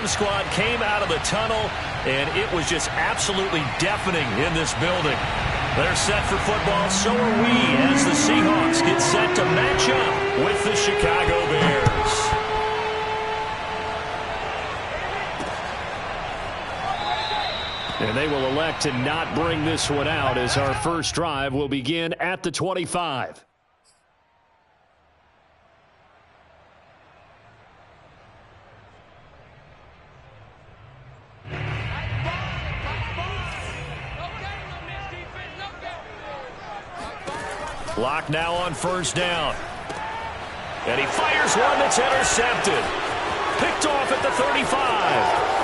home squad came out of the tunnel, and it was just absolutely deafening in this building. They're set for football, so are we, as the Seahawks get set to match up with the Chicago Bears. And they will elect to not bring this one out, as our first drive will begin at the 25. Lock now on first down. And he fires one that's intercepted. Picked off at the 35.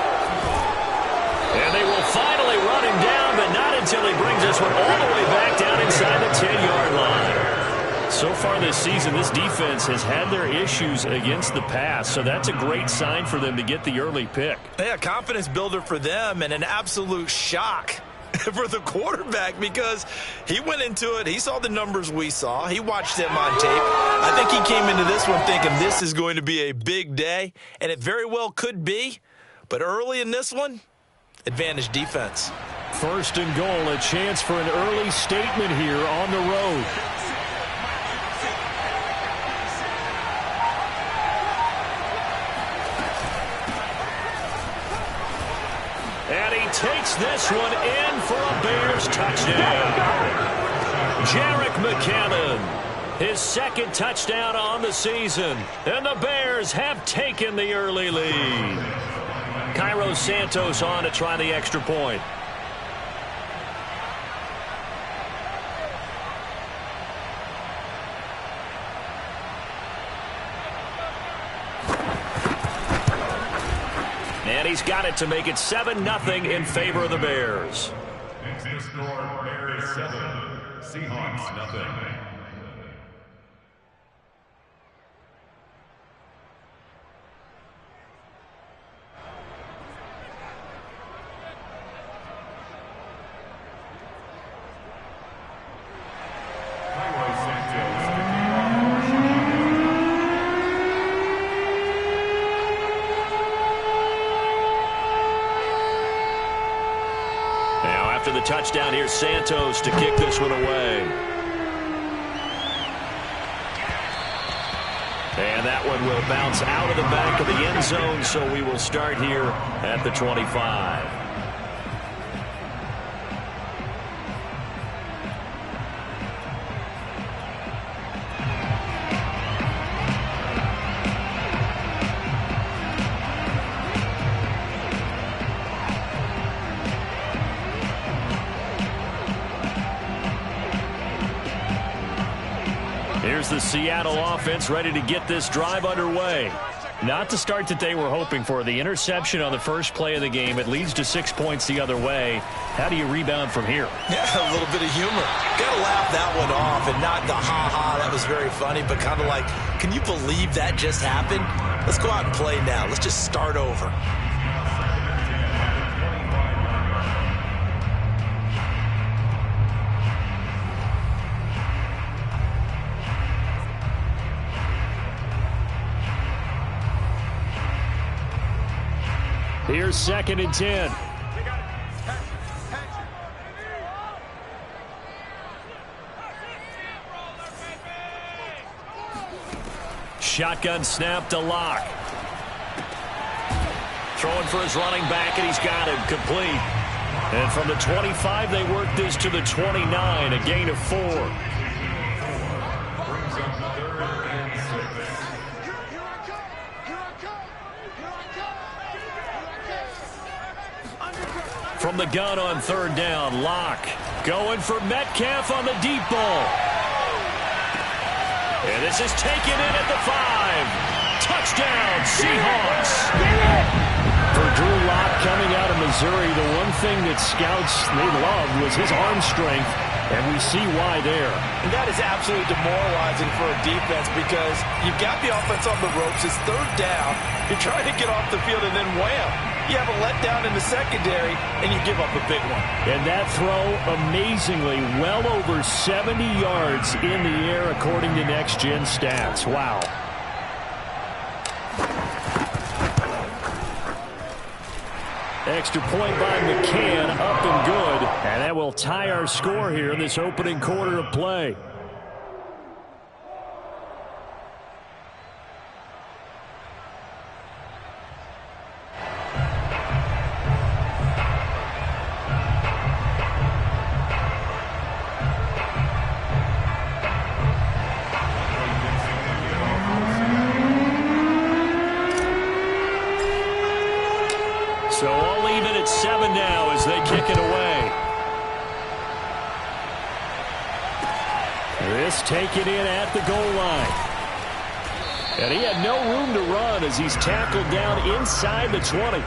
And they will finally run him down, but not until he brings this one all the way back down inside the 10-yard line. So far this season, this defense has had their issues against the pass, so that's a great sign for them to get the early pick. Yeah, confidence builder for them and an absolute shock for the quarterback, because he went into it, he saw the numbers we saw, he watched them on tape. I think he came into this one thinking this is going to be a big day, and it very well could be, but early in this one, advantage defense. First and goal, a chance for an early statement here on the road. And he takes this one in for a Bears touchdown. Jerick McKinnon, his second touchdown on the season. And the Bears have taken the early lead. Cairo Santos on to try the extra point. And he's got it to make it 7-0 in favor of the Bears. Next to score, Bears 7, Seahawks nothing. The touchdown here, Santos to kick this one away. And that one will bounce out of the back of the end zone, so we will start here at the 25. Here's the Seattle offense ready to get this drive underway. Not the start that they were hoping for. The interception on the first play of the game. It leads to 6 points the other way. How do you rebound from here? Yeah, a little bit of humor. Got to laugh that one off, and not the ha-ha, that was very funny, but kind of like, can you believe that just happened? Let's go out and play now. Let's just start over. Here's 2nd and 10. Shotgun snap to Locke. Throwing for his running back, and he's got him complete. And from the 25, they work this to the 29, a gain of 4. From the gun on 3rd down, Locke going for Metcalf on the deep ball. And this is taken in at the 5. Touchdown, Seahawks. For Drew Lock coming out of Missouri, the one thing that scouts they loved was his arm strength, and we see why there. And that is absolutely demoralizing for a defense, because you've got the offense on the ropes. It's 3rd down. You're trying to get off the field, and then wham, you have a letdown in the secondary, and you give up a big one. And that throw, amazingly, well over 70 yards in the air, according to Next Gen Stats. Wow. Extra point by McCann, up and good. And that will tie our score here in this opening quarter of play. So all even at 7 now as they kick it away. This taken in at the goal line. And he had no room to run as he's tackled down inside the 20.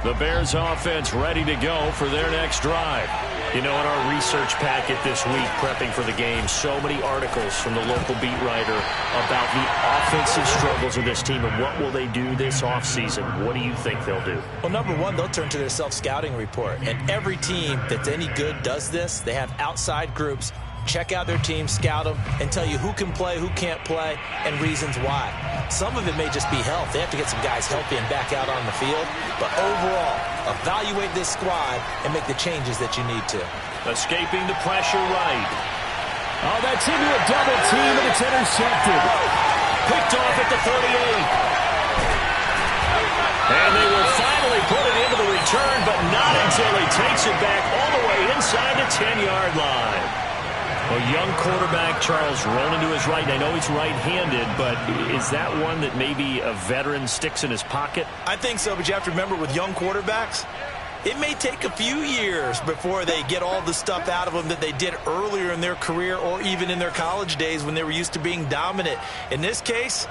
The Bears offense ready to go for their next drive. You know, in our research packet this week, prepping for the game, so many articles from the local beat writer about the offensive struggles of this team and what will they do this offseason. What do you think they'll do? Well, number one, they'll turn to their self-scouting report. And every team that's any good does this. They have outside groups. Check out their team, scout them, and tell you who can play, who can't play, and reasons why. Some of it may just be health. They have to get some guys healthy and back out on the field. But overall, evaluate this squad and make the changes that you need to. Escaping the pressure right. Oh, that's into a double team, and it's intercepted. Picked off at the 38. And they will finally put it into the return, but not until he takes it back all the way inside the 10-yard line. A young quarterback, Charles, rolling to his right. I know he's right-handed, but is that one that maybe a veteran sticks in his pocket? I think so, but you have to remember with young quarterbacks, it may take a few years before they get all the stuff out of them that they did earlier in their career or even in their college days when they were used to being dominant. In this case,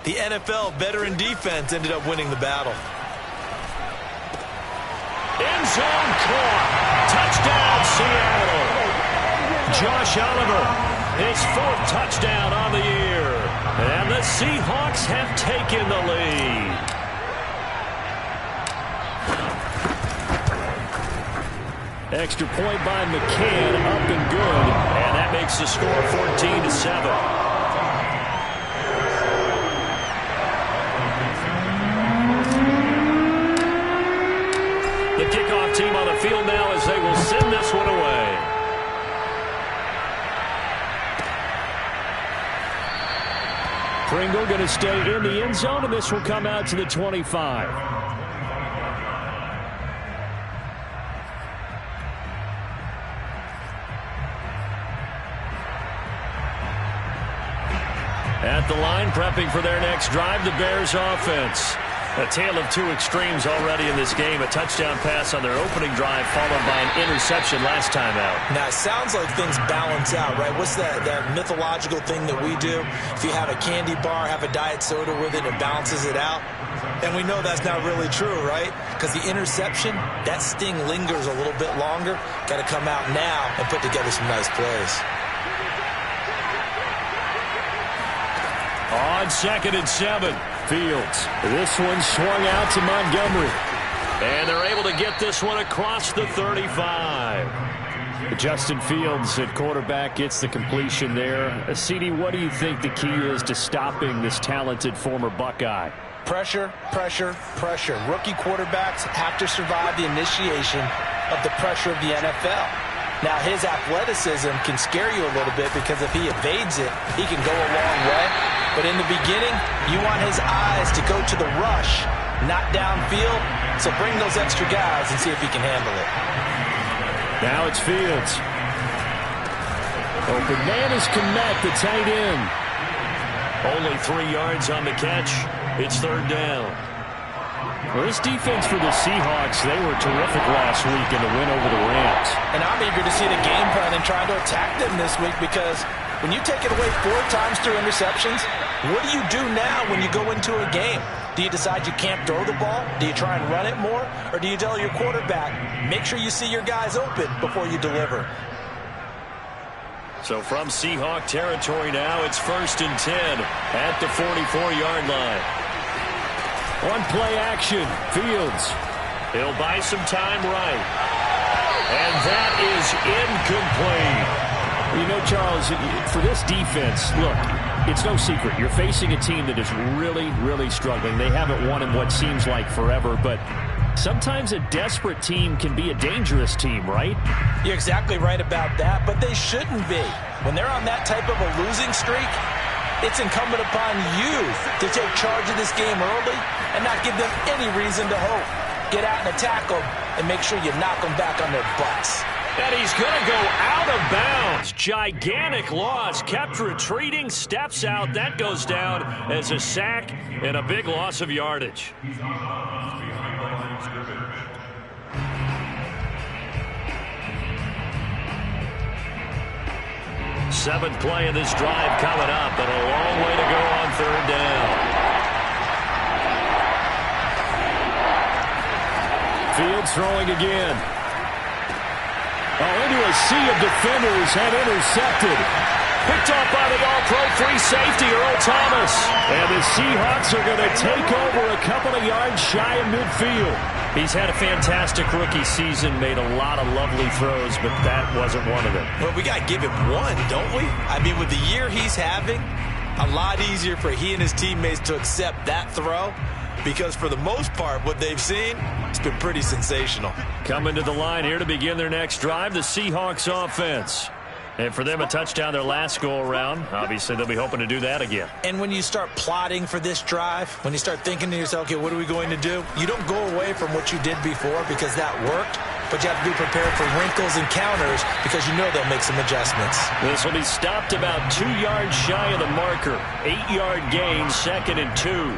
the NFL veteran defense ended up winning the battle. End zone caught. Touchdown, Seattle. Josh Oliver, his 4th touchdown on the year. And the Seahawks have taken the lead. Extra point by McCann, up and good. And that makes the score 14-7. The kickoff team on the field now as they will send this one away. Pringle going to stay in the end zone, and this will come out to the 25. At the line, prepping for their next drive, the Bears offense. A tale of two extremes already in this game. A touchdown pass on their opening drive, followed by an interception last time out. Now, it sounds like things balance out, right? What's that mythological thing that we do? If you have a candy bar, have a diet soda with it, it balances it out. And we know that's not really true, right? Because the interception, that sting lingers a little bit longer. Got to come out now and put together some nice plays. On 2nd and 7. Fields. This one swung out to Montgomery. And they're able to get this one across the 35. Justin Fields at quarterback gets the completion there. CD, what do you think the key is to stopping this talented former Buckeye? Pressure, pressure, pressure. Rookie quarterbacks have to survive the initiation of the pressure of the NFL. Now, his athleticism can scare you a little bit because if he evades it, he can go a long way. But in the beginning, you want his eyes to go to the rush, not downfield. So bring those extra guys and see if he can handle it. Now it's Fields. Open man is Kmet, the tight end. Only 3 yards on the catch. It's 3rd down. Well, this defense for the Seahawks, they were terrific last week in the win over the Rams. And I'm eager to see the game plan and try to attack them this week because when you take it away 4 times through interceptions, what do you do now when you go into a game? Do you decide you can't throw the ball? Do you try and run it more? Or do you tell your quarterback, make sure you see your guys open before you deliver? So from Seahawk territory now, it's 1st and 10 at the 44-yard line. On play action, Fields. He'll buy some time right. And that is incomplete. You know, Charles, for this defense, look, it's no secret. You're facing a team that is really, really struggling. They haven't won in what seems like forever, but sometimes a desperate team can be a dangerous team, right? You're exactly right about that, but they shouldn't be. When they're on that type of a losing streak, it's incumbent upon you to take charge of this game early and not give them any reason to hope. Get out and attack them and make sure you knock them back on their butts. And he's going to go out of bounds. Gigantic loss. Kept retreating. Steps out. That goes down as a sack and a big loss of yardage. Seventh play of this drive coming up, but a long way to go on third down. Fields throwing again. Into a sea of defenders and intercepted. Picked off by the all-pro free safety, Earl Thomas. And the Seahawks are going to take over a couple of yards shy of midfield. He's had a fantastic rookie season, made a lot of lovely throws, but that wasn't one of them. Well, we got to give him one, don't we? I mean, with the year he's having, a lot easier for he and his teammates to accept that throw. Because for the most part, what they've seen, it's been pretty sensational. Coming to the line here to begin their next drive, the Seahawks offense. And for them, a touchdown their last go-around. Obviously, they'll be hoping to do that again. And when you start plotting for this drive, when you start thinking to yourself, okay, what are we going to do? You don't go away from what you did before because that worked. But you have to be prepared for wrinkles and counters because you know they'll make some adjustments. This will be stopped about 2 yards shy of the marker. 8-yard gain, 2nd and 2.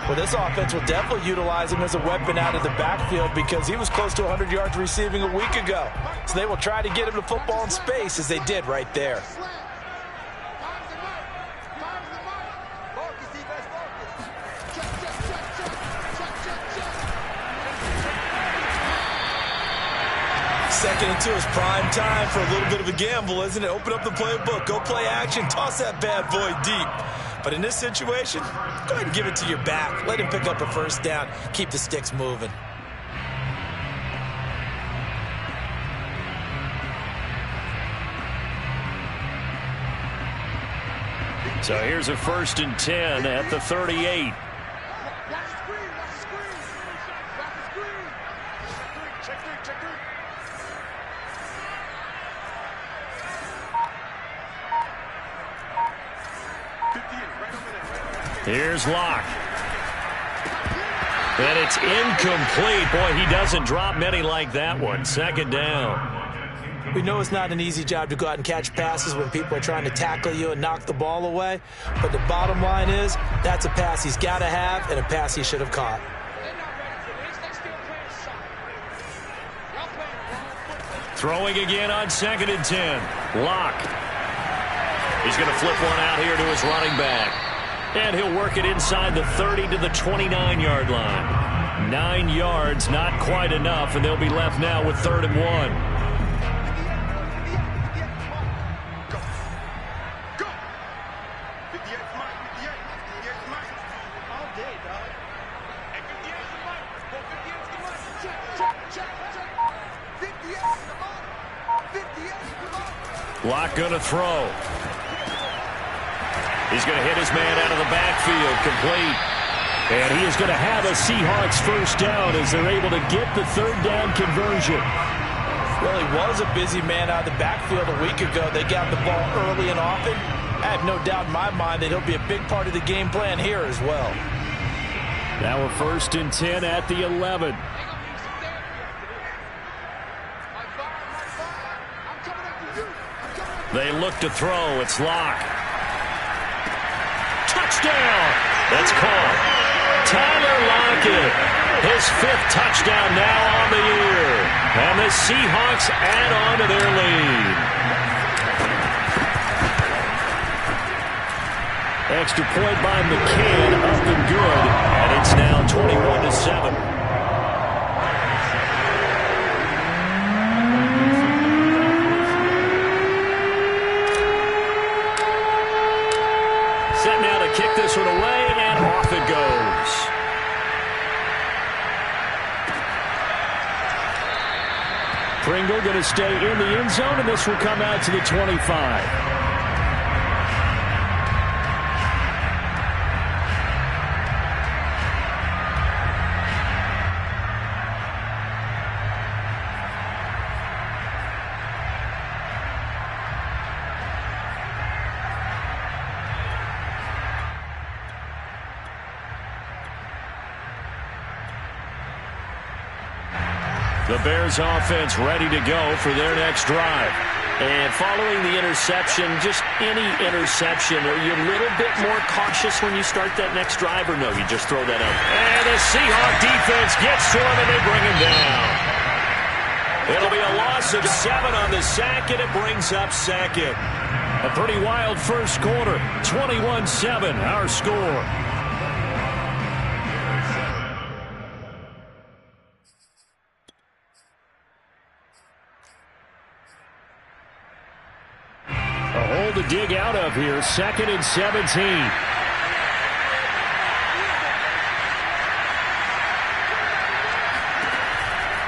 Well, this offense will definitely utilize him as a weapon out of the backfield because he was close to 100 yards receiving a week ago. So they will try to get him to football in space as they did right there. Second and 2 is prime time for a little bit of a gamble, isn't it? Open up the playbook, go play action, toss that bad boy deep. But in this situation, go ahead and give it to your back. Let him pick up a first down. Keep the sticks moving. So here's a 1st and 10 at the 38. Here's Locke. And it's incomplete. Boy, he doesn't drop many like that one. 2nd down. We know it's not an easy job to go out and catch passes when people are trying to tackle you and knock the ball away. But the bottom line is, that's a pass he's got to have and a pass he should have caught. Throwing again on 2nd and 10. Locke. He's going to flip one out here to his running back. And he'll work it inside the 30 to the 29-yard line. 9 yards, not quite enough, and they'll be left now with 3rd and 1. Locke going to throw. He's going to hit his man out of the backfield, complete. And he is going to have a Seahawks first down as they're able to get the 3rd down conversion. Well, he was a busy man out of the backfield a week ago. They got the ball early and often. I have no doubt in my mind that he'll be a big part of the game plan here as well. Now a 1st and 10 at the 11. They look to throw. It's Locke. Touchdown! That's caught. Tyler Lockett, his 5th touchdown now on the year. And the Seahawks add on to their lead. Extra point by McCann, up and good. And it's now 21-7. Set now to kick this one away, and off it goes. Pringle going to stay in the end zone, and this will come out to the 25. The Bears offense ready to go for their next drive. And following the interception, just any interception, are you a little bit more cautious when you start that next drive, or no, you just throw that out? And the Seahawks defense gets to him, and they bring him down. It'll be a loss of 7 on the sack, and it brings up second. A pretty wild first quarter. 21-7, our score. To dig out of here, 2nd and 17.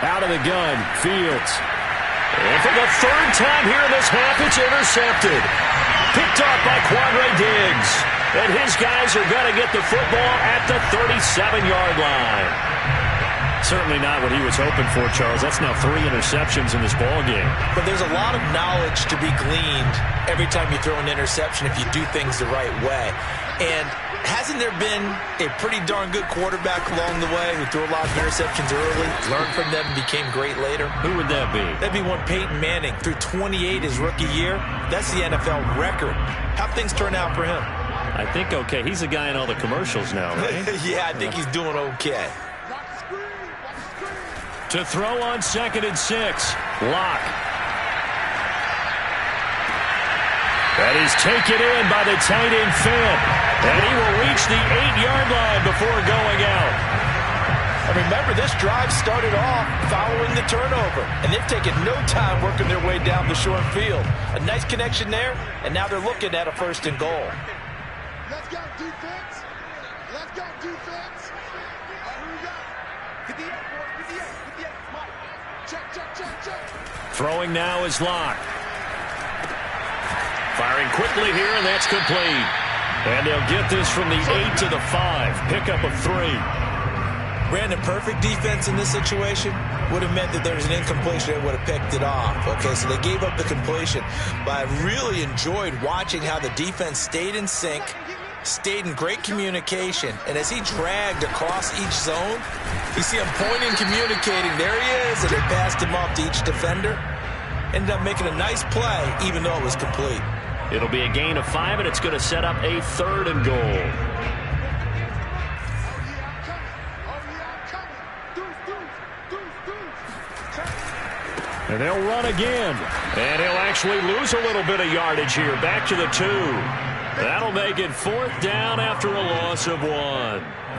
Out of the gun, Fields. And for the 3rd time here in this half, it's intercepted. Picked off by Quandre Diggs. And his guys are going to get the football at the 37-yard line. Certainly not what he was hoping for, Charles. That's now 3 interceptions in this ball game. But there's a lot of knowledge to be gleaned every time you throw an interception if you do things the right way. And hasn't there been a pretty darn good quarterback along the way who threw a lot of interceptions early, learned from them, and became great later? Who would that be? That'd be one Peyton Manning. Threw 28 his rookie year. That's the NFL record. How'd things turn out for him? I think okay. He's a guy in all the commercials now, right? Yeah, I think he's doing okay. To throw on 2nd and 6. Lock. That is taken in by the tight end Finn. And he will reach the 8-yard line before going out. And remember, this drive started off following the turnover. And they've taken no time working their way down the short field. A nice connection there, and now they're looking at a 1st and goal. Let's go, defense. Let's go, defense. All right, here we go. Get the 8, boys. Get the 8. Get the 8. Come on. Check, check, check, check. Throwing now is Lock. Firing quickly here, and that's complete. And they'll get this from the 8 to the 5. Pickup of 3. Brandon, perfect defense in this situation would have meant that there was an incompletion that would have picked it off. Okay, so they gave up the completion. But I really enjoyed watching how the defense stayed in sync, stayed in great communication. And as he dragged across each zone, you see him pointing, communicating. There he is, and they passed him off to each defender. Ended up making a nice play, even though it was complete. It'll be a gain of 5, and it's going to set up a 3rd and goal. And they'll run again. And he'll actually lose a little bit of yardage here. Back to the 2. That'll make it 4th down after a loss of 1.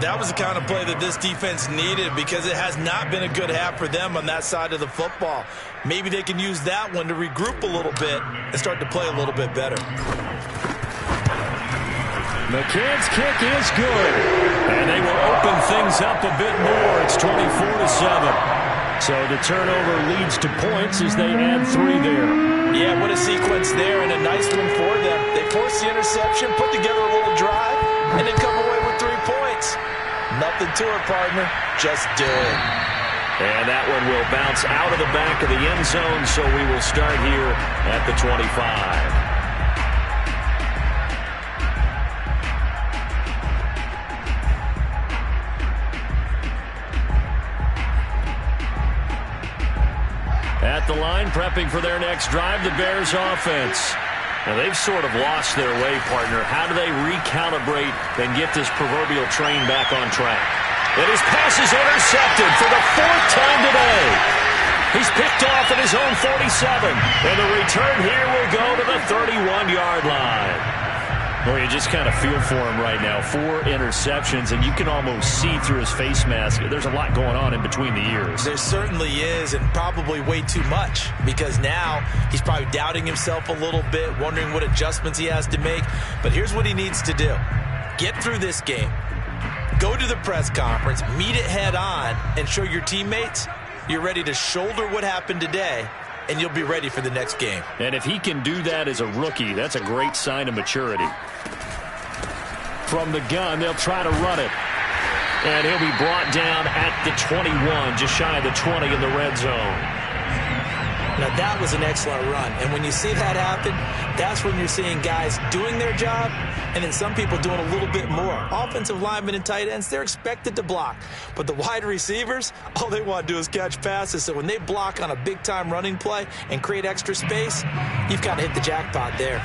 That was the kind of play that this defense needed because it has not been a good half for them on that side of the football. Maybe they can use that one to regroup a little bit and start to play a little bit better. McCann's kick is good. And they will open things up a bit more. It's 24-7. So the turnover leads to points as they add 3 there. Yeah, what a sequence there, and a nice one for them. They force the interception, put together a little drive, and then come away with 3 points. Nothing to it, partner. Just do it. And that one will bounce out of the back of the end zone, so we will start here at the 25. At the line, prepping for their next drive, the Bears offense. Now, they've sort of lost their way, partner. How do they recalibrate and get this proverbial train back on track? And his pass is intercepted for the 4th time today. He's picked off at his own 47. And the return here will go to the 31-yard line. Well, you just kind of feel for him right now. 4 interceptions, and you can almost see through his face mask. There's a lot going on in between the ears. There certainly is, and probably way too much, because now he's probably doubting himself a little bit, wondering what adjustments he has to make. But here's what he needs to do. Get through this game. Go to the press conference, meet it head on, and show your teammates You're ready to shoulder what happened today, and you'll be ready for the next game. And if he can do that as a rookie, that's a great sign of maturity. From the gun, they'll try to run it. And he'll be brought down at the 21, just shy of the 20 in the red zone. Now, that was an excellent run. And when you see that happen, that's when you're seeing guys doing their job and then some people doing a little bit more. Offensive linemen and tight ends, they're expected to block. But the wide receivers, all they want to do is catch passes. So when they block on a big-time running play and create extra space, you've got to hit the jackpot there.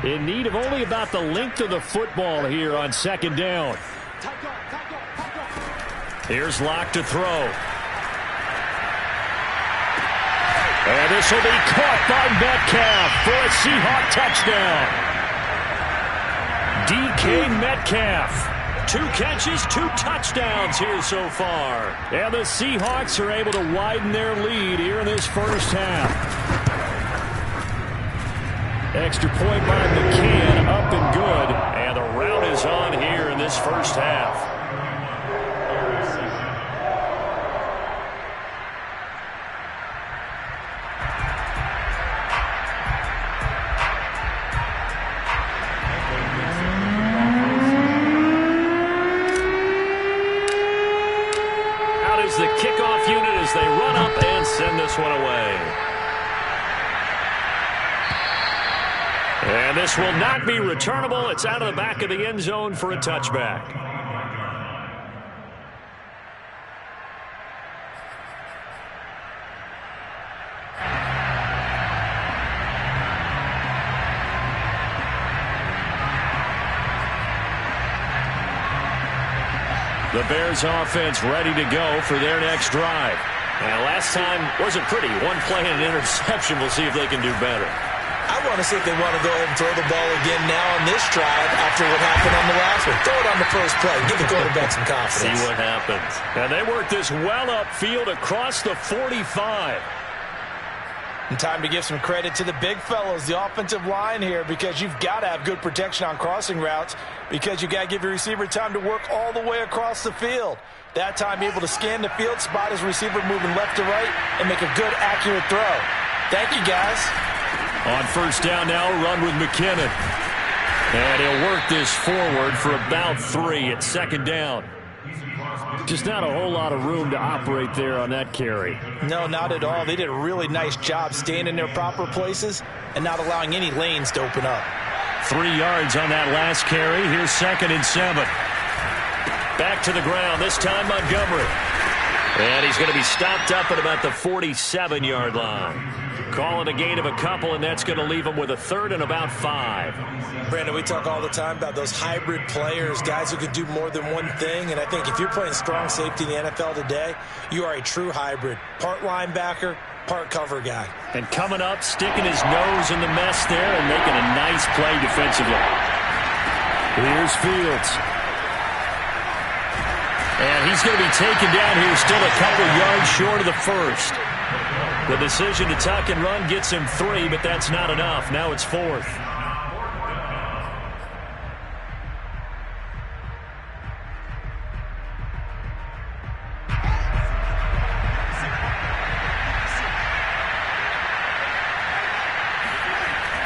In need of only about the length of the football here on second down. Here's Locke to throw. And this will be caught by Metcalf for a Seahawk touchdown. DK Metcalf. 2 catches, 2 touchdowns here so far. And the Seahawks are able to widen their lead here in this first half. Extra point by McCann, up and good. And the rout is on here in this first half. The kickoff unit as they run up and send this one away. And this will not be returnable. It's out of the back of the end zone for a touchback. The Bears offense ready to go for their next drive. And last time wasn't pretty. One play and an interception. We'll see if they can do better. I want to see if they want to go ahead and throw the ball again now on this drive after what happened on the last one. Throw it on the first play. Give the quarterback some confidence. See what happens. And they work this well upfield across the 45. And time to give some credit to the big fellows, the offensive line here, because you've got to have good protection on crossing routes because you got to give your receiver time to work all the way across the field. That time able to scan the field, spot his receiver moving left to right, and make a good, accurate throw. Thank you, guys. On first down now, run with McKinnon. And he'll work this forward for about 3 at second down. Just not a whole lot of room to operate there on that carry. No, not at all. They did a really nice job staying in their proper places and not allowing any lanes to open up. 3 yards on that last carry. Here's 2nd and 7. Back to the ground, this time Montgomery. And he's going to be stopped up at about the 47-yard line. Calling a gain of a couple, and that's going to leave him with a 3rd and about 5. Brandon, we talk all the time about those hybrid players, guys who could do more than one thing. And I think if you're playing strong safety in the NFL today, you are a true hybrid. Part linebacker, part cover guy. And coming up, sticking his nose in the mess there and making a nice play defensively. Here's Fields. And he's going to be taken down here, still a couple yards short of the first. The decision to tuck and run gets him 3, but that's not enough. Now it's 4th.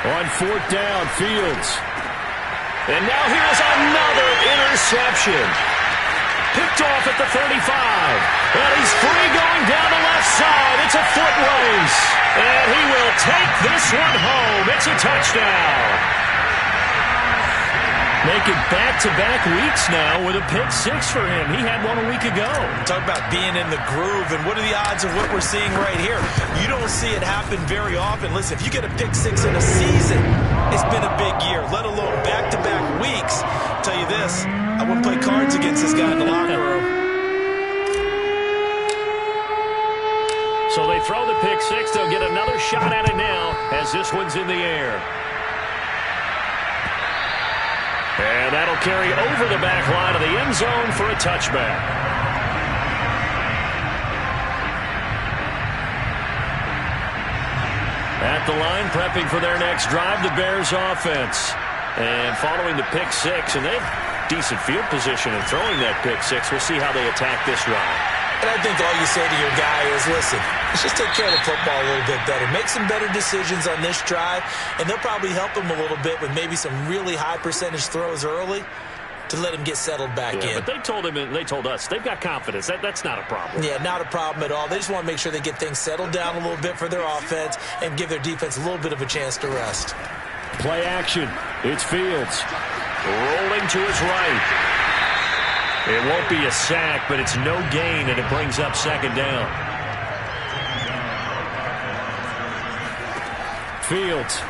On 4th down, Fields. And now here's another interception. Picked off at the 35. And he's free going down the left side. It's a foot race. And he will take this one home. It's a touchdown. Making back-to-back weeks now with a pick 6 for him. He had one a week ago. Talk about being in the groove, and what are the odds of what we're seeing right here? You don't see it happen very often. Listen, if you get a pick 6 in a season, it's been a big year, let alone back-to-back weeks. I'll tell you this, I wouldn't play cards against this guy in the locker room. So they throw the pick 6. They'll get another shot at it now as this one's in the air. And that'll carry over the back line of the end zone for a touchback. At the line, prepping for their next drive, the Bears offense. And following the pick 6, and they have decent field position in throwing that pick 6. We'll see how they attack this drive. And I think all you say to your guy is, listen, let's just take care of the football a little bit better. Make some better decisions on this drive, and they'll probably help him a little bit with maybe some really high percentage throws early to let him get settled back in. But they told him, and they told us, they've got confidence. That's not a problem. Yeah, not a problem at all. They just want to make sure they get things settled down a little bit for their offense and give their defense a little bit of a chance to rest. Play action. It's Fields. Rolling to his right. It won't be a sack, but it's no gain, and it brings up second down. Fields.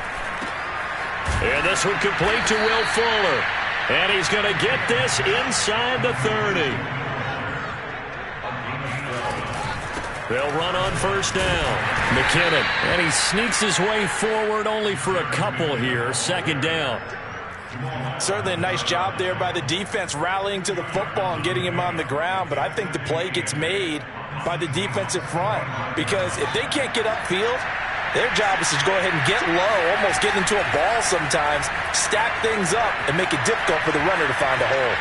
And this one complete to Will Fuller. And he's going to get this inside the 30. They'll run on first down. McKinnon. And he sneaks his way forward only for a couple here. Second down. Certainly a nice job there by the defense rallying to the football and getting him on the ground, but I think the play gets made by the defensive front because if they can't get upfield, their job is to go ahead and get low, almost get into a ball sometimes, stack things up, and make it difficult for the runner to find a hole.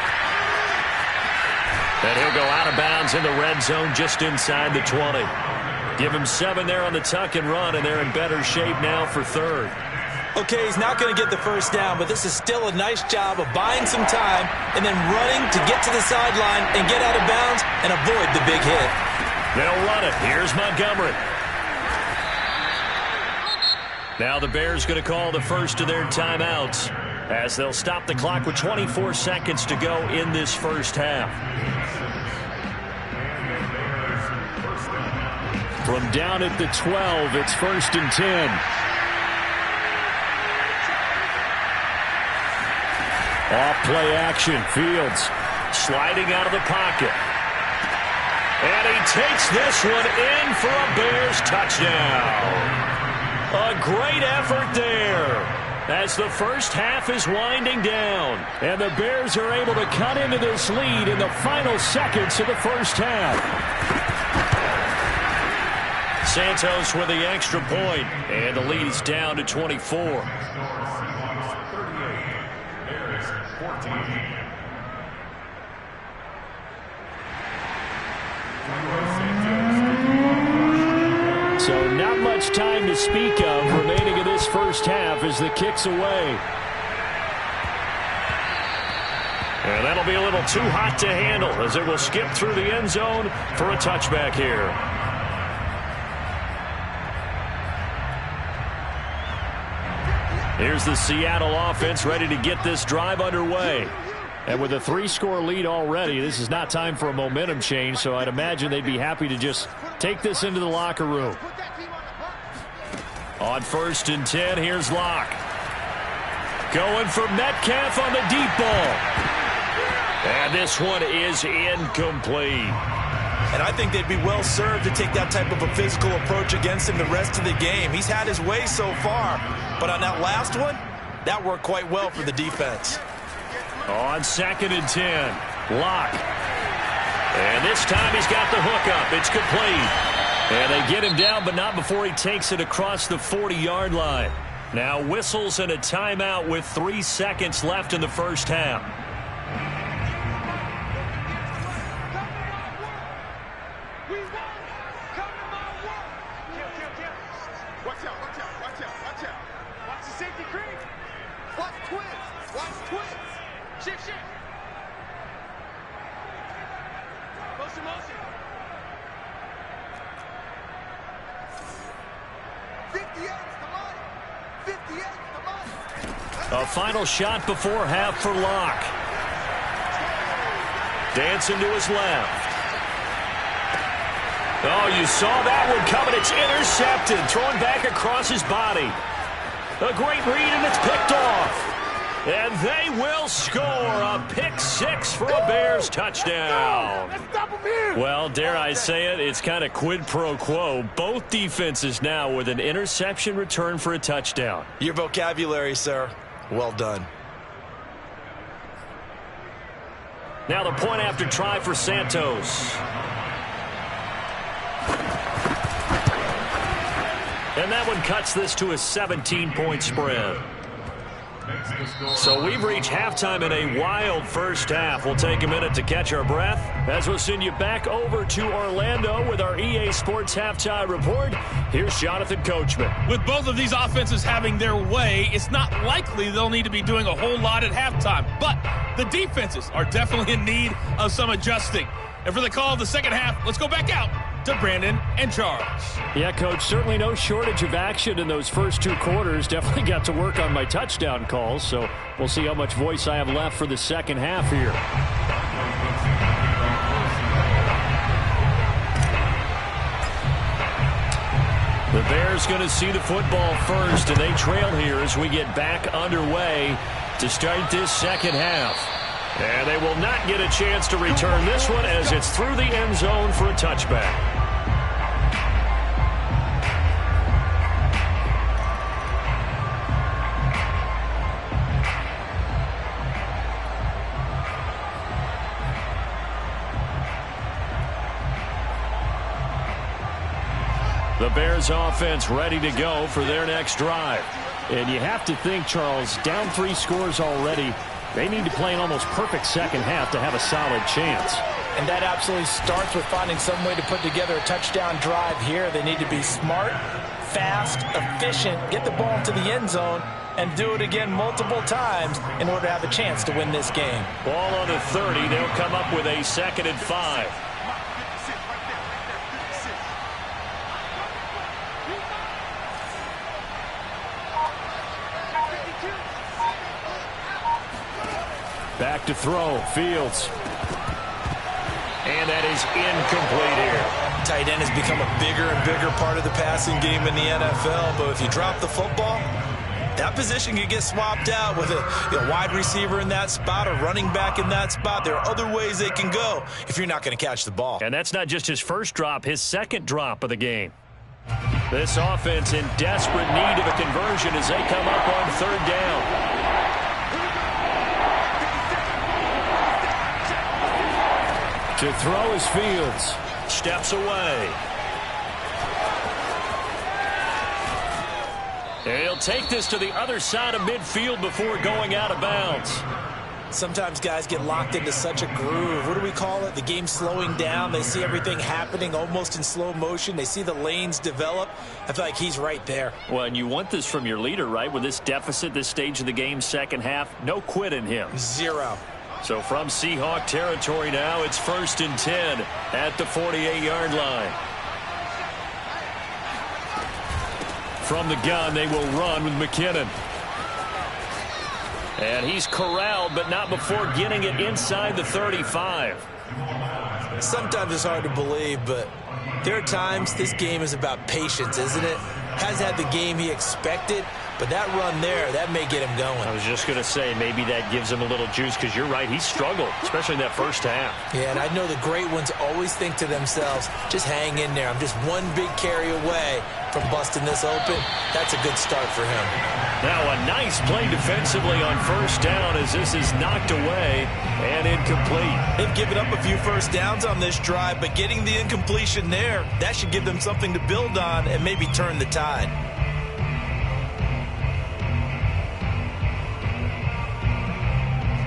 And he'll go out of bounds in the red zone just inside the 20. Give him 7 there on the tuck and run, and they're in better shape now for third. Okay, he's not going to get the first down, but this is still a nice job of buying some time and then running to get to the sideline and get out of bounds and avoid the big hit. They'll run it. Here's Montgomery. Now the Bears going to call the first of their timeouts as they'll stop the clock with 24 seconds to go in this first half. From down at the 12, it's 1st and 10. Off play action. Fields sliding out of the pocket. And he takes this one in for a Bears touchdown. A great effort there as the first half is winding down. And the Bears are able to cut into this lead in the final seconds of the first half. Santos with the extra point, and the lead is down to 24. So not much time to speak of remaining in this first half as the kick's away. And that'll be a little too hot to handle as it will skip through the end zone for a touchback here. Here's the Seattle offense ready to get this drive underway. And with a 3-score lead already, this is not time for a momentum change, so I'd imagine they'd be happy to just take this into the locker room. On 1st and 10, here's Locke. Going for Metcalf on the deep ball. And this one is incomplete. And I think they'd be well served to take that type of a physical approach against him the rest of the game. He's had his way so far, but on that last one, that worked quite well for the defense. On 2nd and 10, Locke. And this time he's got the hook up. It's complete. And they get him down, but not before he takes it across the 40-yard line. Now whistles and a timeout with 3 seconds left in the first half. Watch the safety creep. Watch twins. Watch twins. Shift. Motion. 58's the money. 58's the money. A final shot before half for Locke. Dancing to his left. Oh, you saw that one coming. It's intercepted. Thrown back across his body. A great read, and it's picked off. And they will score a pick 6 for a Bears touchdown. Well, dare I say it, it's kind of quid pro quo. Both defenses now with an interception return for a touchdown. Your vocabulary, sir. Well done. Now the point after try for Santos. And that one cuts this to a 17-point spread. So we've reached halftime in a wild first half. We'll take a minute to catch our breath as we'll send you back over to Orlando with our EA Sports Halftime Report. Here's Jonathan Coachman. With both of these offenses having their way, it's not likely they'll need to be doing a whole lot at halftime. But the defenses are definitely in need of some adjusting. And for the call of the second half, let's go back out to Brandon and Charles. Yeah, Coach, certainly no shortage of action in those first two quarters. Definitely got to work on my touchdown calls, so we'll see how much voice I have left for the second half here. The Bears going to see the football first, and they trail here as we get back underway to start this second half. And they will not get a chance to return this one as it's through the end zone for a touchback. The Bears offense ready to go for their next drive. And you have to think, Charles, down 3 scores already. They need to play an almost perfect second half to have a solid chance. And that absolutely starts with finding some way to put together a touchdown drive here. They need to be smart, fast, efficient, get the ball into the end zone, and do it again multiple times in order to have a chance to win this game. Ball on the 30. They'll come up with a 2nd and 5. Back to throw, Fields. And that is incomplete here. Tight end has become a bigger and bigger part of the passing game in the NFL, but if you drop the football, that position can get swapped out with a wide receiver in that spot, a running back in that spot. There are other ways they can go if you're not going to catch the ball. And that's not just his first drop, his second drop of the game. This offense in desperate need of a conversion as they come up on 3rd down. To throw is Fields. Steps away. And he'll take this to the other side of midfield before going out of bounds. Sometimes guys get locked into such a groove. What do we call it? The game slowing down. They see everything happening almost in slow motion. They see the lanes develop. I feel like he's right there. Well, and you want this from your leader, right? With this deficit, this stage of the game, second half, no quit in him. 0. So from Seahawk territory now, it's 1st and 10 at the 48-yard line. From the gun, they will run with McKinnon. And he's corralled, but not before getting it inside the 35. Sometimes it's hard to believe, but there are times this game is about patience, isn't it? Has had the game he expected, but that run there, that may get him going. I was just going to say, maybe that gives him a little juice, because you're right, he struggled, especially in that first half. Yeah, and I know the great ones always think to themselves, just hang in there. I'm just one big carry away from busting this open. That's a good start for him. Now a nice play defensively on 1st down as this is knocked away and incomplete. They've given up a few first downs on this drive, but getting the incompletion there, that should give them something to build on and maybe turn the tide.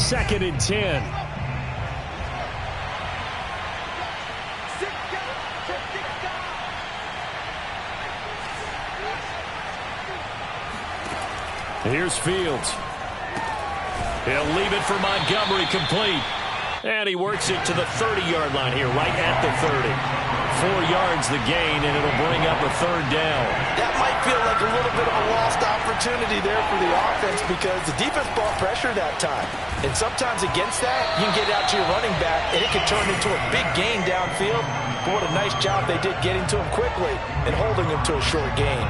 Second and 10. Here's Fields. He'll leave it for Montgomery, complete. And he works it to the 30-yard line here, right at the 30. 4 yards the gain, and it'll bring up a 3rd down. That might feel like a little bit of a lost opportunity there for the offense because the defense brought pressure that time. And sometimes against that, you can get out to your running back, and it can turn into a big gain downfield. But what a nice job they did getting to him quickly and holding him to a short gain.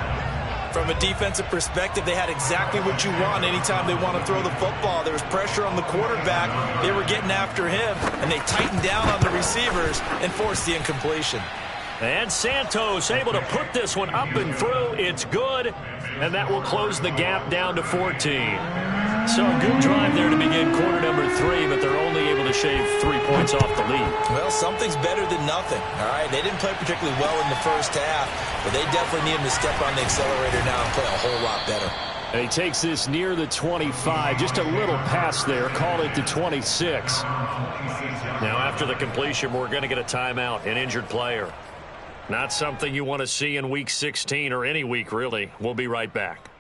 From a defensive perspective, they had exactly what you want anytime they want to throw the football. There was pressure on the quarterback. They were getting after him, and they tightened down on the receivers and forced the incompletion. And Santos able to put this one up and through. It's good, and that will close the gap down to 14. So a good drive there to begin quarter number 3, but they're only able to shave 3 points off the lead. Well, something's better than nothing, all right? They didn't play particularly well in the first half, but they definitely need them to step on the accelerator now and play a whole lot better. And he takes this near the 25. Just a little pass there. Called it to 26. Now, after the completion, we're going to get a timeout, an injured player. Not something you want to see in Week 16 or any week, really. We'll be right back.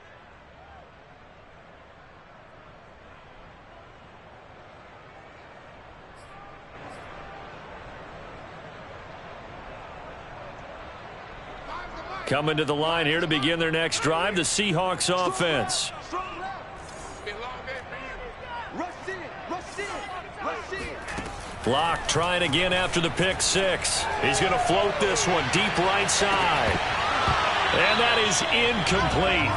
Coming to the line here to begin their next drive, the Seahawks offense. Block trying again after the pick six. He's going to float this one deep right side. And that is incomplete.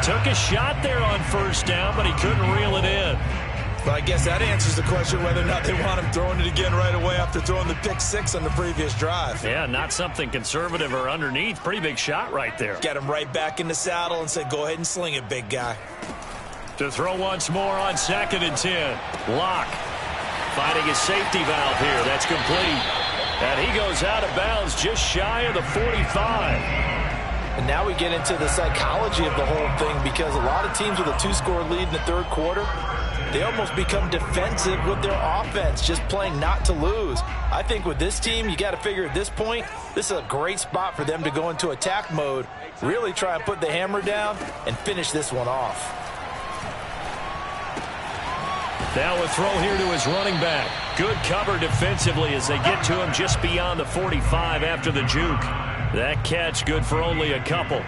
Took a shot there on first down, but he couldn't reel it in. But I guess that answers the question whether or not they want him throwing it again right away after throwing the pick six on the previous drive. Yeah, not something conservative or underneath. Pretty big shot right there. Get him right back in the saddle and say, go ahead and sling it, big guy. To throw once more on 2nd and 10. Lock finding his safety valve here. That's complete. And he goes out of bounds just shy of the 45. And now we get into the psychology of the whole thing, because a lot of teams with a 2-score lead in the third quarter, they almost become defensive with their offense, just playing not to lose. I think with this team, you got to figure at this point, this is a great spot for them to go into attack mode, really try and put the hammer down and finish this one off. Now a throw here to his running back. Good cover defensively as they get to him just beyond the 45 after the juke. That catch good for only a couple.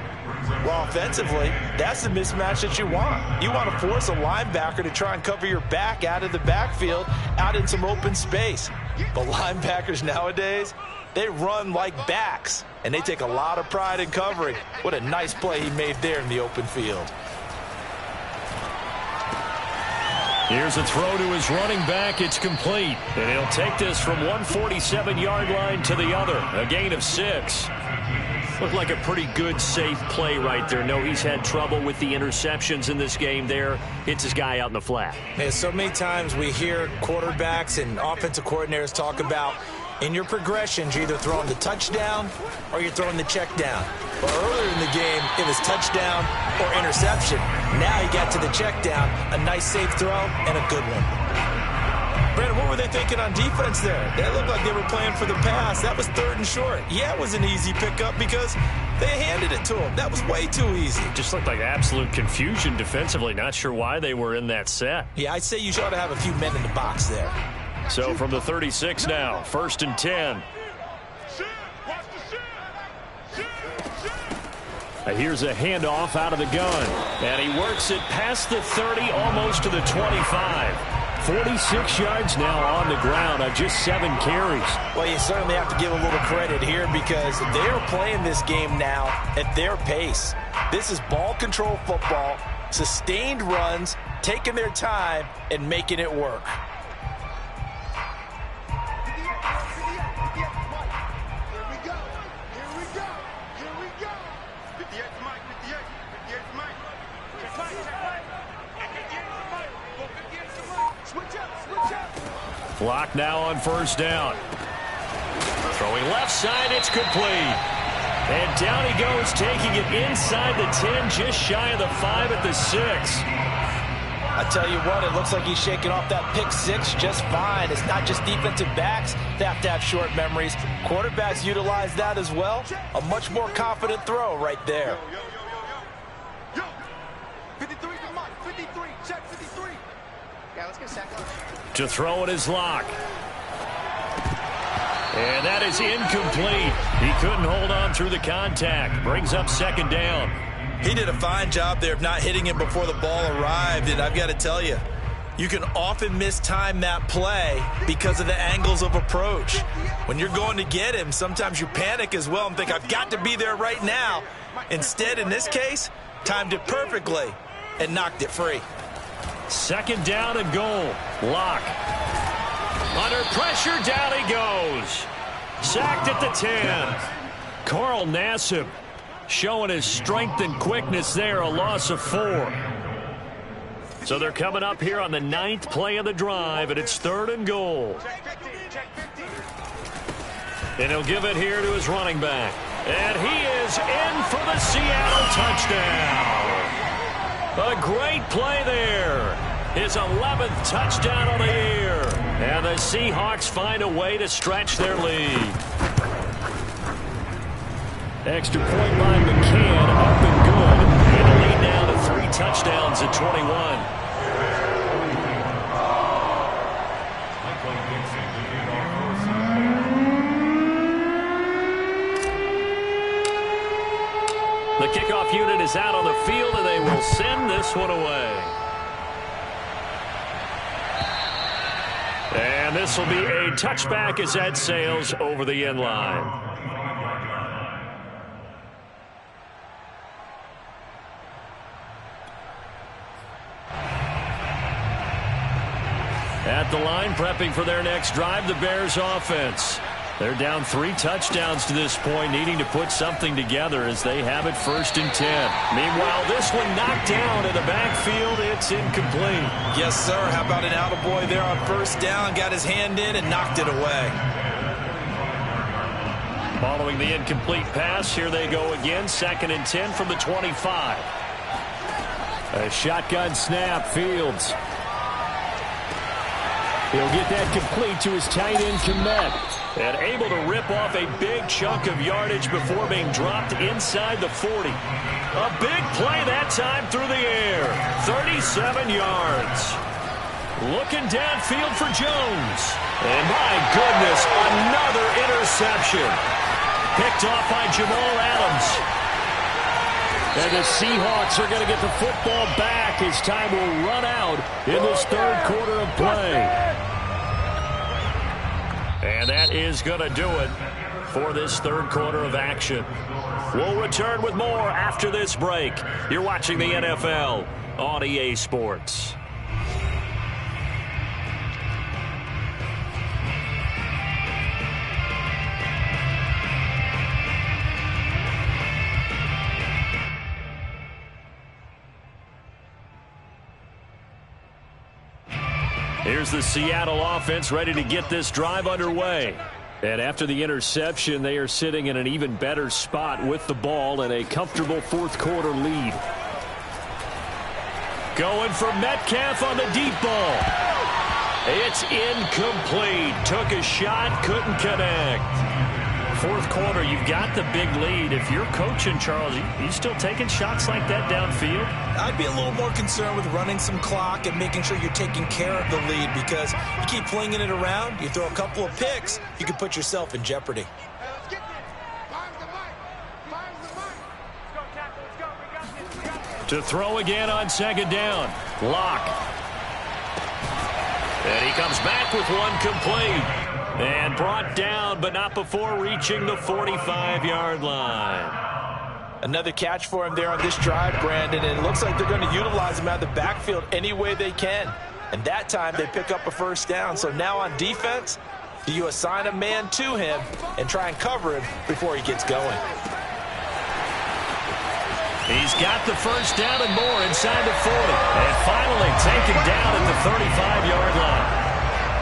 Well, offensively, that's the mismatch that you want. You want to force a linebacker to try and cover your back out of the backfield, out in some open space. But linebackers nowadays, they run like backs, and they take a lot of pride in covering. What a nice play he made there in the open field. Here's a throw to his running back. It's complete. And he'll take this from 147-yard line to the other. A gain of 6. Looked like a pretty good, safe play right there. No, he's had trouble with the interceptions in this game there. Hits his guy out in the flat. Man, so many times we hear quarterbacks and offensive coordinators talk about in your progressions, you're either throwing the touchdown or you're throwing the check down. But earlier in the game, it was touchdown or interception. Now he got to the check down, a nice safe throw, and a good one. Brandon, what were they thinking on defense there? They looked like they were playing for the pass. That was 3rd and short. Yeah, it was an easy pickup because they handed it to him. That was way too easy. Just looked like absolute confusion defensively. Not sure why they were in that set. Yeah, I'd say you ought to have a few men in the box there. So from the 36 now, 1st and 10. Here's a handoff out of the gun. And he works it past the 30, almost to the 25. 46 yards now on the ground on just 7 carries. Well, you certainly have to give a little credit here because they're playing this game now at their pace. This is ball control football, sustained runs, taking their time, and making it work. Block now on 1st down. Throwing left side, it's complete. And down he goes, taking it inside the 10, just shy of the 5 at the 6. I tell you what, it looks like he's shaking off that pick six just fine. It's not just defensive backs that have to have short memories. Quarterbacks utilize that as well. A much more confident throw right there. 53 to Mike, 53, check 53. Yeah, let's get a second. To throw it is Lock. And that is incomplete. He couldn't hold on through the contact. Brings up 2nd down. He did a fine job there of not hitting him before the ball arrived, and I've got to tell you, you can often mistime that play because of the angles of approach. When you're going to get him, sometimes you panic as well and think, I've got to be there right now. Instead, in this case, timed it perfectly and knocked it free. 2nd down and goal. Lock. Under pressure, down he goes. Sacked at the 10. Carl Nassib showing his strength and quickness there, a loss of 4. So they're coming up here on the 9th play of the drive, and it's 3rd and goal. And he'll give it here to his running back. And he is in for the Seattle touchdown. A great play there. His 11th touchdown on the year. And the Seahawks find a way to stretch their lead. Extra point by McCann, up and good. And a lead now to 3 touchdowns at 21. The kickoff unit is out on the field, and they will send this one away. And this will be a touchback as that sails over the end line. At the line, prepping for their next drive, the Bears offense. They're down 3 touchdowns to this point, needing to put something together as they have it 1st and 10. Meanwhile, this one knocked down in the backfield. It's incomplete. Yes, sir. How about an attaboy there on 1st down? Got his hand in and knocked it away. Following the incomplete pass, here they go again. 2nd and 10 from the 25. A shotgun snap, Fields. He'll get that complete to his tight end, Kmet. And able to rip off a big chunk of yardage before being dropped inside the 40. A big play that time through the air. 37 yards. Looking downfield for Jones. And my goodness, another interception. Picked off by Jamal Adams. And the Seahawks are going to get the football back as time will run out in this 3rd quarter of play. And that is going to do it for this 3rd quarter of action. We'll return with more after this break. You're watching the NFL on EA Sports. Here's the Seattle offense ready to get this drive underway. And after the interception, they are sitting in an even better spot with the ball and a comfortable 4th quarter lead. Going for Metcalf on the deep ball. It's incomplete. Took a shot, couldn't connect. 4th quarter, you've got the big lead. If you're coaching, Charles, you still taking shots like that downfield? I'd be a little more concerned with running some clock and making sure you're taking care of the lead, because you keep flinging it around, you throw a couple of picks, you could put yourself in jeopardy. To throw again on 2nd down. Lock. And he comes back with one complete. And brought down, but not before reaching the 45-yard line. Another catch for him there on this drive, Brandon, and it looks like they're going to utilize him out of the backfield any way they can. And that time they pick up a 1st down. So now on defense, do you assign a man to him and try and cover him before he gets going? He's got the 1st down and more inside the 40. And finally taken down at the 35-yard line.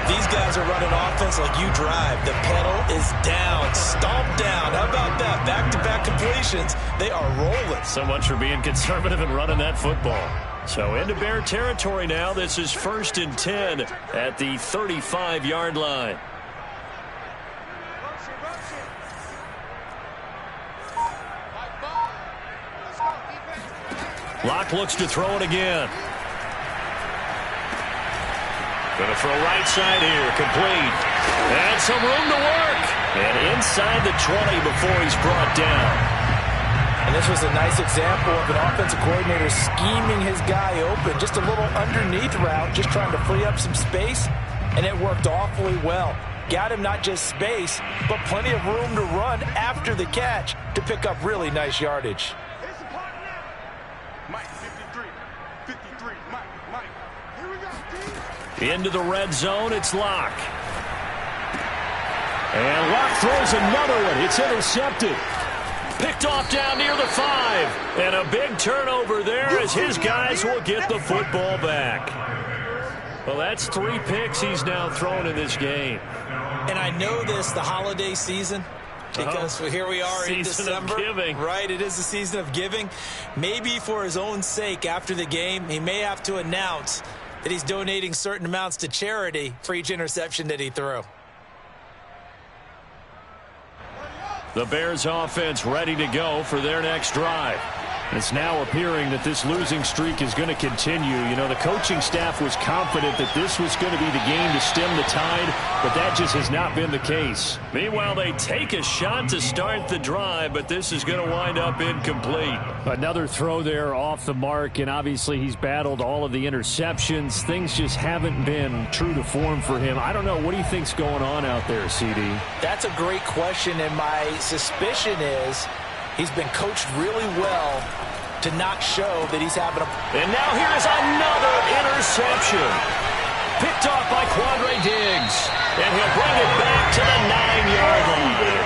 These guys are running offense like you drive. The pedal is down, stomped down. How about that? Back-to-back completions. They are rolling. So much for being conservative and running that football. So into Bear territory now. This is 1st and 10 at the 35-yard line. Locke looks to throw it again. Going to throw right side here, complete. And some room to work. And inside the 20 before he's brought down. And this was a nice example of an offensive coordinator scheming his guy open. Just a little underneath route, just trying to free up some space. And it worked awfully well. Got him not just space, but plenty of room to run after the catch to pick up really nice yardage. Into the red zone, it's Locke. And Locke throws another one. It's intercepted. Picked off down near the 5. And a big turnover there as his guys will get the football back. Well, that's 3 picks he's now thrown in this game. And I know this, the holiday season, Because here we are in December. Giving. Right, it is the season of giving. Maybe for his own sake after the game, he may have to announce that he's donating certain amounts to charity for each interception that he threw. The Bears offense ready to go for their next drive. It's now appearing that this losing streak is going to continue. You know, the coaching staff was confident that this was going to be the game to stem the tide, but that just has not been the case. Meanwhile, they take a shot to start the drive, but this is going to wind up incomplete. Another throw there off the mark, and obviously he's battled all of the interceptions. Things just haven't been true to form for him. I don't know. What do you think's going on out there, CD? That's a great question, and my suspicion is he's been coached really well to not show that he's having a... And now here's another interception. Picked off by Quandre Diggs. And he'll bring it back to the 9-yard line.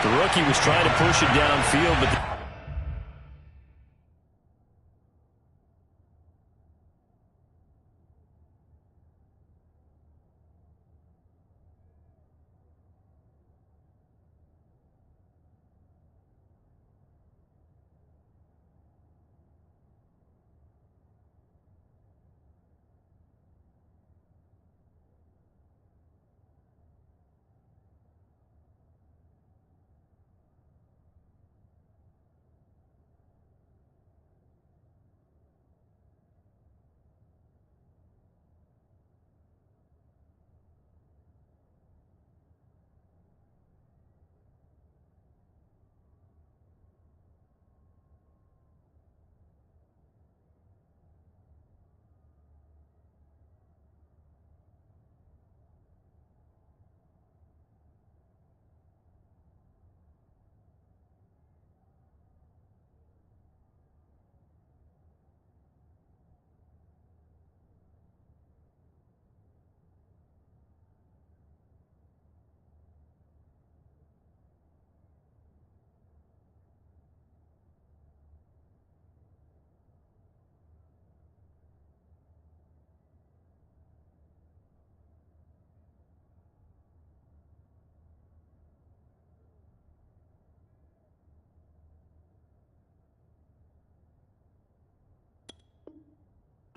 The rookie was trying to push it downfield, but...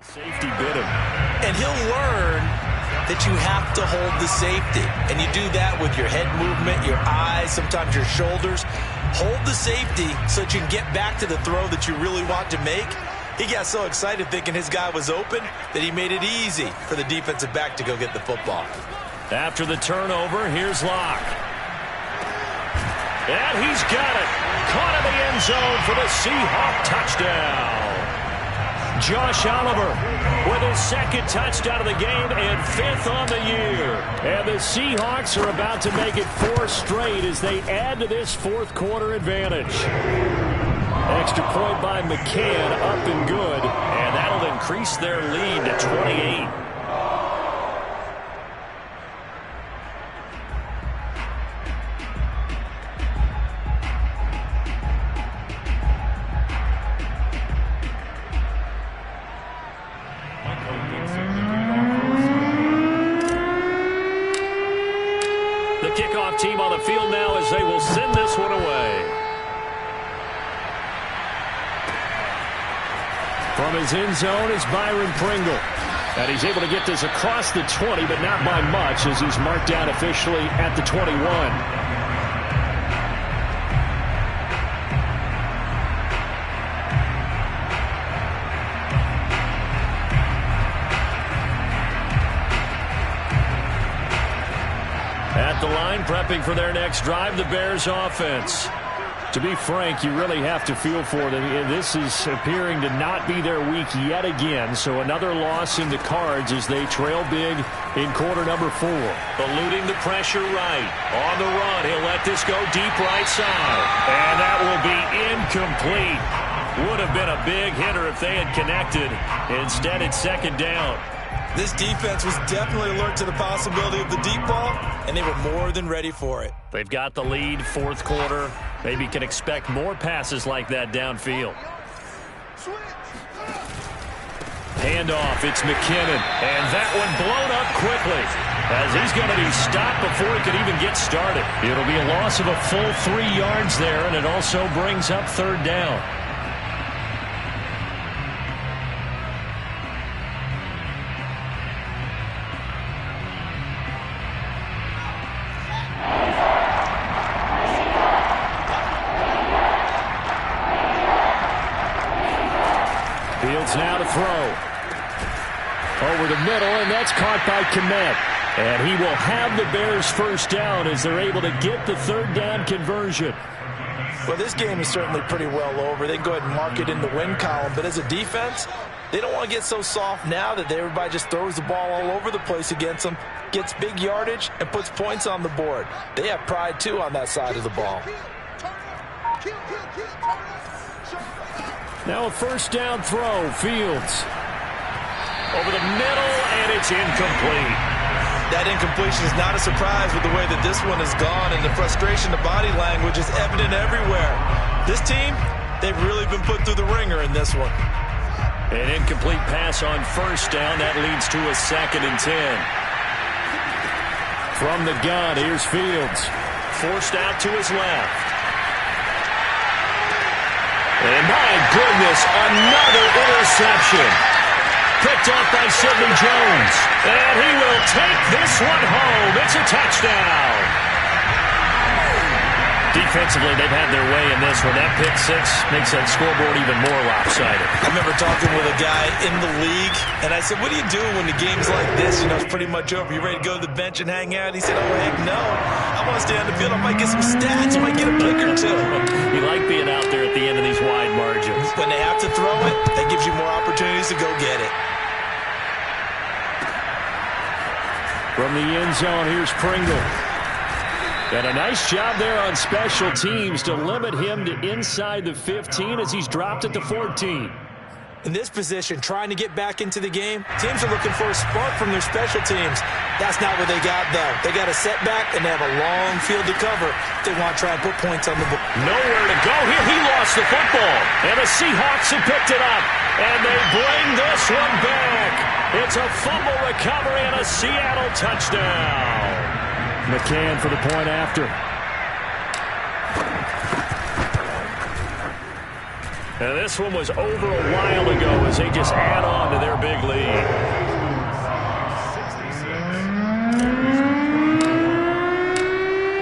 Safety bit him. And he'll learn that you have to hold the safety. And you do that with your head movement, your eyes, sometimes your shoulders. Hold the safety so that you can get back to the throw that you really want to make. He got so excited thinking his guy was open that he made it easy for the defensive back to go get the football. After the turnover, here's Locke. And he's got it. Caught in the end zone for the Seahawks touchdown. Josh Oliver with his second touchdown of the game and 5th on the year. And the Seahawks are about to make it 4 straight as they add to this fourth quarter advantage. Extra point by McCann, up and good. And that'll increase their lead to 28. Kickoff team on the field now as they will send this one away. From his end zone is Byron Pringle. And he's able to get this across the 20, but not by much as he's marked down officially at the 21. At the line, prepping for their next drive, the Bears offense. To be frank, you really have to feel for them. This is appearing to not be their week yet again, so another loss in the cards as they trail big in quarter number 4. Eluding the pressure right. On the run, he'll let this go deep right side. And that will be incomplete. Would have been a big hitter if they had connected. Instead, it's second down. This defense was definitely alert to the possibility of the deep ball, and they were more than ready for it. They've got the lead, fourth quarter. Maybe can expect more passes like that downfield. Handoff, it's McKinnon, and that one blown up quickly. as he's going to be stopped before he could even get started. It'll be a loss of a full 3 yards there, and it also brings up third down. Fields now to throw. Over the middle, and that's caught by Kmet. And he will have the Bears first down as they're able to get the third down conversion. Well, this game is certainly pretty well over. They can go ahead and mark it in the win column. But as a defense, they don't want to get so soft now that everybody just throws the ball all over the place against them, gets big yardage, and puts points on the board. They have pride, too, on that side of the ball. Now a first down throw. Fields over the middle, and it's incomplete. That incompletion is not a surprise with the way that this one has gone, and the frustration, the body language is evident everywhere. This team, they've really been put through the ringer in this one. An incomplete pass on first down. That leads to a 2nd and 10. From the gun, here's Fields. Forced out to his left. And my goodness, another interception. Picked off by Sidney Jones. And he will take this one home. It's a touchdown. Defensively, they've had their way in this one. That pick six makes that scoreboard even more lopsided. I remember talking with a guy in the league, and I said, what do you do when the game's like this? You know, it's pretty much over. You ready to go to the bench and hang out? He said, oh, heck no. I want to stay on the field. I might get some stats. I might get a pick or two. You like being out there at the end of these wide margins. When they have to throw it, that gives you more opportunities to go get it. From the end zone, here's Pringle. And a nice job there on special teams to limit him to inside the 15 as he's dropped at the 14. In this position, trying to get back into the game, teams are looking for a spark from their special teams. That's not what they got, though. They got a setback, and they have a long field to cover if they want to try and put points on the board. Nowhere to go here. He lost the football. And the Seahawks have picked it up. And they bring this one back. It's a fumble recovery and a Seattle touchdown. McCann for the point after. And this one was over a while ago as they just add on to their big lead.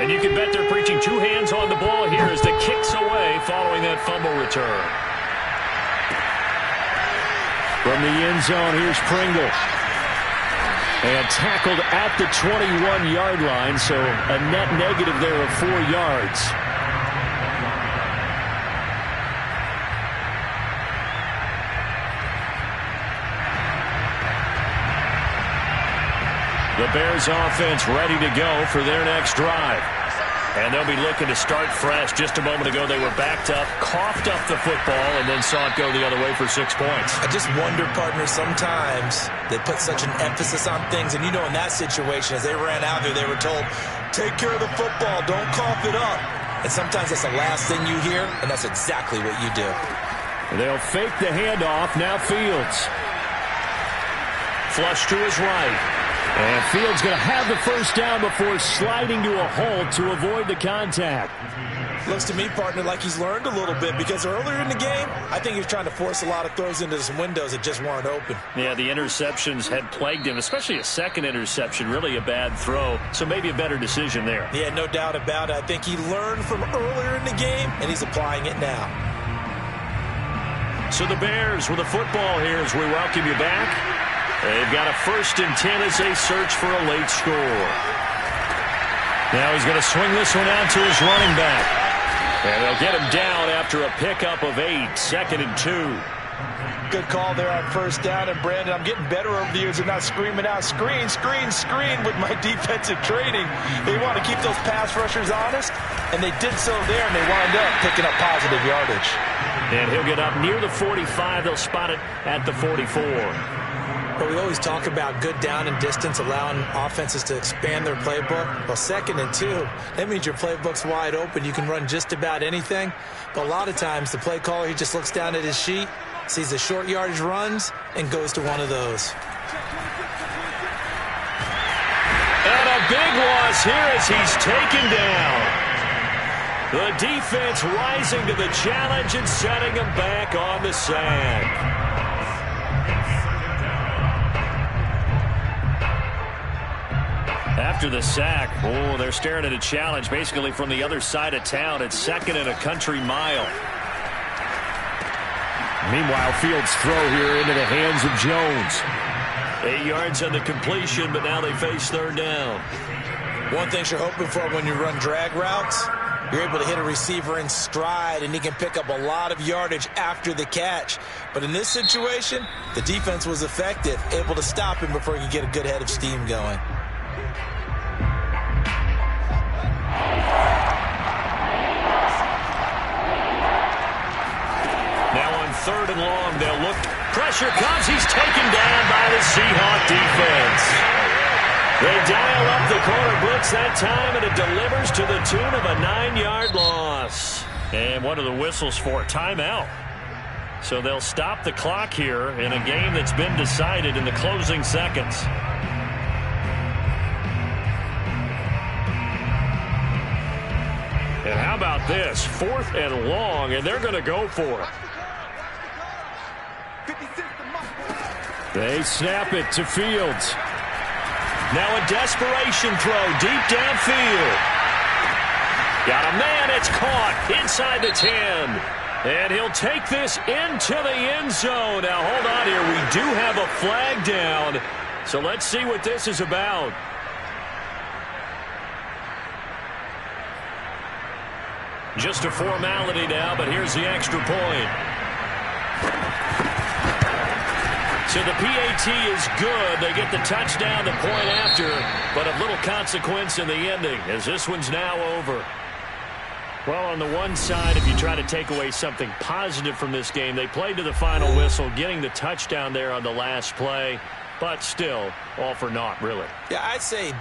And you can bet they're preaching two hands on the ball here as the kick's away following that fumble return. From the end zone, here's Pringle. And tackled at the 21-yard line, so a net negative there of 4 yards. The Bears offense ready to go for their next drive. And they'll be looking to start fresh. Just a moment ago, they were backed up, coughed up the football, and then saw it go the other way for 6 points. I just wonder, partner, sometimes they put such an emphasis on things. And, you know, in that situation, as they ran out there, they were told, take care of the football, don't cough it up. And sometimes that's the last thing you hear, and that's exactly what you do. They'll fake the handoff. Now Fields. Flush to his right. And Fields going to have the first down before sliding to a halt to avoid the contact. Looks to me, partner, like he's learned a little bit because earlier in the game, I think he was trying to force a lot of throws into some windows that just weren't open. Yeah, the interceptions had plagued him, especially a second interception, really a bad throw. So maybe a better decision there. Yeah, no doubt about it. I think he learned from earlier in the game, and he's applying it now. So the Bears with the football here as we welcome you back. They've got a 1st and 10 as they search for a late score. Now he's going to swing this one out to his running back. And they'll get him down after a pickup of 8, 2nd and 2. Good call there on first down. And, Brandon, I'm getting better over the years of not screaming out, screen, screen, screen with my defensive training. They want to keep those pass rushers honest, and they did so there, and they wound up picking up positive yardage. And he'll get up near the 45. They'll spot it at the 44. But we always talk about good down and distance, allowing offenses to expand their playbook. Well, 2nd and 2, that means your playbook's wide open. You can run just about anything. But a lot of times, the play caller, he just looks down at his sheet, sees the short yardage runs, and goes to one of those. a big loss here as he's taken down. The defense rising to the challenge and setting him back on the sack. After the sack, they're staring at a challenge basically from the other side of town. It's 2nd and a country mile. Meanwhile, Fields' throw here into the hands of Jones. 8 yards on the completion, but now they face 3rd down. One thing you're hoping for when you run drag routes, you're able to hit a receiver in stride, and he can pick up a lot of yardage after the catch. But in this situation, the defense was effective, able to stop him before he could get a good head of steam going. Now on 3rd and long, they'll look. Pressure comes. He's taken down by the Seahawks defense. They dial up the corner blitz that time, and it delivers to the tune of a 9-yard loss. And what are the whistles for? Timeout. So they'll stop the clock here in a game that's been decided in the closing seconds. And how about this? 4th and long, and they're going to go for it. They snap it to Fields. Now a desperation throw deep downfield. Got a man. It's caught inside the 10. And he'll take this into the end zone. Now, hold on here. We do have a flag down. So let's see what this is about. Just a formality now, but here's the extra point. So the PAT is good. They get the touchdown, the point after, but of little consequence in the ending as this one's now over. Well, on the one side, if you try to take away something positive from this game, they played to the final whistle, getting the touchdown there on the last play, but still, all for naught, really. Yeah, I'd say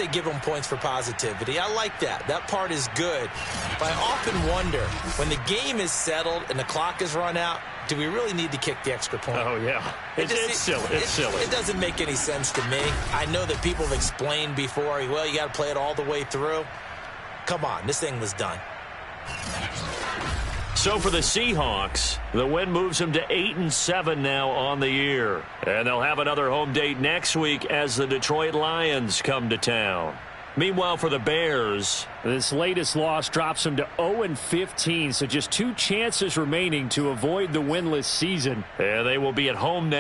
give them points for positivity. I like that. That part is good. But I often wonder, when the game is settled and the clock is run out, do we really need to kick the extra point? Oh, yeah. It's silly. It's silly. It doesn't make any sense to me. I know that people have explained before, well, you got to play it all the way through. Come on, this thing was done. So for the Seahawks, the win moves them to 8-7 now on the year. And they'll have another home date next week as the Detroit Lions come to town. Meanwhile, for the Bears, this latest loss drops them to 0-15, so just 2 chances remaining to avoid the winless season. and they will be at home next